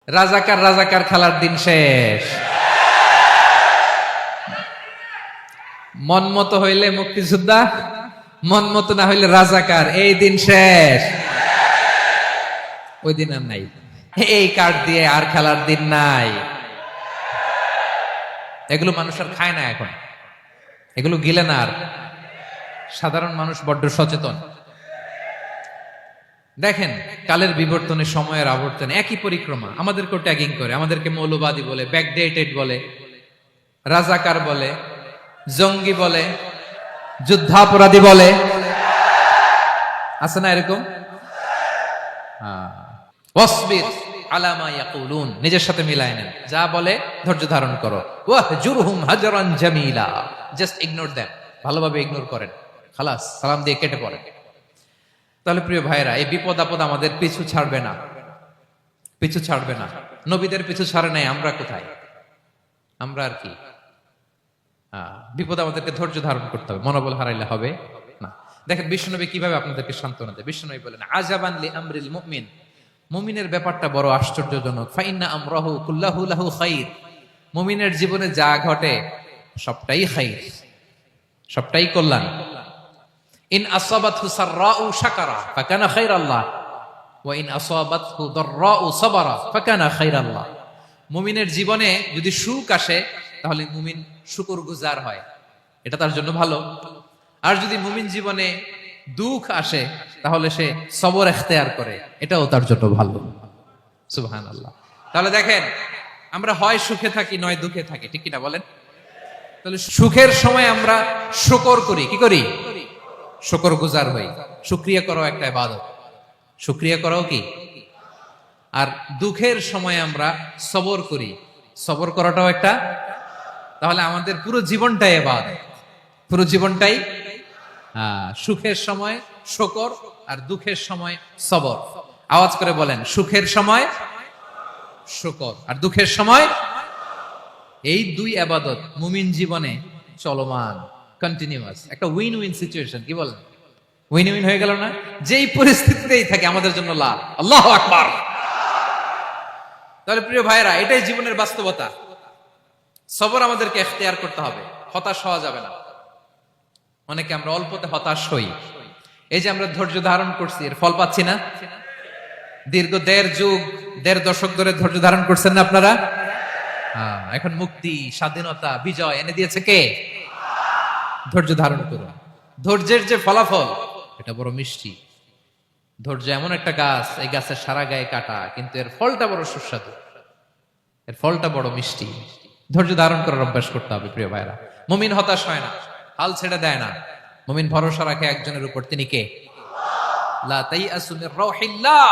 রাজাকার রাজাকার খেলার দিন শেষ। মন মতো হইলে মুক্তিযোদ্ধা, মন মতো না হইলে রাজাকার, এই দিন শেষ। ওই দিন আর নাই, এই কার্ড দিয়ে আর খেলার দিন নাই। এগুলো মানুষ আর খায় না এখন, এগুলো গিলে না আর। সাধারণ মানুষ বড্ড সচেতন। দেখেন, কালের বিবর্তনে, সময়ের আবর্তনে একই পরিক্রমা আমাদেরকেও ট্যাগিং করে, আমাদেরকে মৌলবাদী বলে, ব্যাকডেটেড বলে, রাজাকার বলে, জঙ্গি বলে, যুদ্ধাপরাধী বলে। আছে না এরকম? ওয়াসবির আলা মা ইয়াকুলুন, নিজের সাথে মিলায় নেন, যা বলে ধৈর্য ধারণ করো। ওয়াহজুরহুম হাজরান জামিলা, জাস্ট ইগনোর দেম, ভালোভাবে ইগনোর করেন, খালাস, সালাম দিয়ে কেটে পড়েন। তাহলে প্রিয় ভাইরা, এই বিপদ আপদ আমাদের পিছু ছাড়বে না, পিছু ছাড়বে না। নবীদের পিছু ছাড়ে নাই, আমরা কোথায়? আমরা আর কি? বিপদ আমাদেরকে ধৈর্য ধারণ করতে হবে, মনোবল হারাইলে হবে না। দেখেন বিশ্বনবী কিভাবে আপনাদেরকে সান্ত্বনা দেয়। বিশ্বনবী বলেন, আজাবান লি আমরিল মুমিন, মুমিনের ব্যাপারটা বড় আশ্চর্যজনক। ফাইন্না আমরাহু কুল্লাহু লাহু খাইর, মুমিনের জীবনে যা ঘটে সবটাই খাইর, সবটাই কল্যাণ। ইন আসাবাতহু সাররাউ শাকারা ফাকানা খাইরাল্লাহ ওয়া ইন আসাবাতহু দাররাউ সাবারা ফাকানা খাইরাল্লাহ। মুমিনের জীবনে যদি সুখ আসে তাহলে মুমিন শুকরগুজার হয়, এটা তার জন্য ভালো। আর যদি মুমিন জীবনে দুঃখ আসে তাহলে সে সবর ইখতিয়ার করে, এটাও তার জন্য ভালো। সুবহানাল্লাহ। তাহলে দেখেন, আমরা হয় সুখে থাকি নয় দুঃখে থাকি, ঠিক কিনা বলেন? তাহলে সুখের সময় আমরা শুকর করি, কি করি? শুকরগুজার হই। শুকরিয়া করাও একটা ইবাদত, শুকরিয়া করাও কি? আর দুঃখের সময় আমরা সবর করি, সবর করাটাও একটা। তাহলে আমাদের পুরো জীবনটাই ইবাদত, পুরো জীবনটাই সুখের সময় শুকর আর দুঃখের সময় সবর। আওয়াজ করে বলেন, সুখের সময় শুকর আর দুঃখের সময়। এই দুই ইবাদত মুমিন জীবনে চলমান, কন্টিনিউয়াস, একটা উইন উইন সিচুয়েশন। কি বলেন? উইন উইন হয়ে গেল না? যেই পরিস্থিতিতেই থাকে আমাদের জন্য লাভ। আল্লাহু আকবার। তাহলে প্রিয় ভাইরা, এটাই জীবনের বাস্তবতা। সবর আমাদেরকে ইখতিয়ার করতে হবে, হতাশ হওয়া যাবে না। অনেকে আমরা অল্পতে হতাশ হই। এই যে আমরা ধৈর্য ধারণ করছি, এর ফল পাচ্ছি না? দীর্ঘ দেড় দশক ধরে ধৈর্য ধারণ করছেন না আপনারা? এখন মুক্তি, স্বাধীনতা, বিজয় এনে দিয়েছে কে? ধৈর্য ধারণ করুন। ধৈর্যের যে ফলাফল, এটা বড় মিষ্টি। ধৈর্য এমন একটা গাছ, এই গাছের সারা গায়ে কাটা, কিন্তু এর ফলটা বড় সুস্বাদু, এর ফলটা বড় মিষ্টি। ধৈর্য ধারণ করার অভ্যাস করতে হবে প্রিয় ভাইরা। মুমিন হতাশ হয় না, হাল ছেড়ে দেয় না। মুমিন ভরসা রাখে একজনের উপর, তিনি কে? লা তাইয়াসু মির রাউহিল্লাহ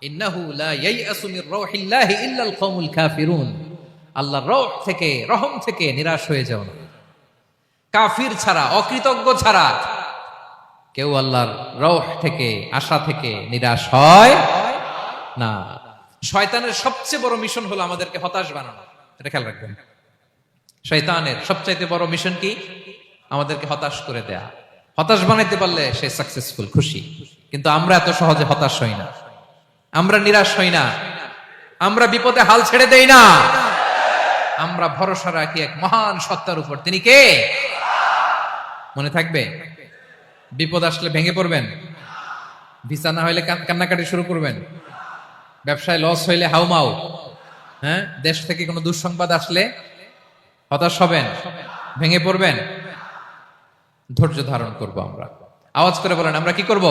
ইন্নাহু লা ইয়াইয়াসু মির রাউহিল্লাহি ইল্লাল কওমুল কাফিরুন। আল্লাহর রহ থেকে, রহম থেকে নিরাশ হয়ে যাও না। কাফির ছাড়া, অকৃতজ্ঞ ছাড়া কেউ আল্লাহর রহ থেকে, আশা থেকে নিরাশ হয় না। শয়তানের সবচেয়ে বড় মিশন হলো আমাদেরকে হতাশ বানানো, এটা খেয়াল রাখবেন। শয়তানের সবচাইতে বড় মিশন কি? আমাদেরকে হতাশ করে দেয়া। হতাশ বানাইতে পারলে সে সাকসেসফুল, খুশি। কিন্তু আমরা এত সহজে হতাশ হই না, আমরা নিরাশ হই না, আমরা বিপদে হাল ছেড়ে দেই না। আমরা ভরসা রাখি এক মহান সত্তার উপর, তিনি কে? মনে থাকবে? বিপদ আসলে ভেঙে পড়বেন, ভিসা না হইলে কান্নাকাটি শুরু করবেন, ব্যবসায় লস হইলে হাউমাউ, দেশ থেকে কোনো দুঃসংবাদ আসলে হতাশ হবেন, ভেঙে পড়বেন। ধৈর্য ধারণ করব আমরা। আওয়াজ করে বলেন, আমরা কি করব?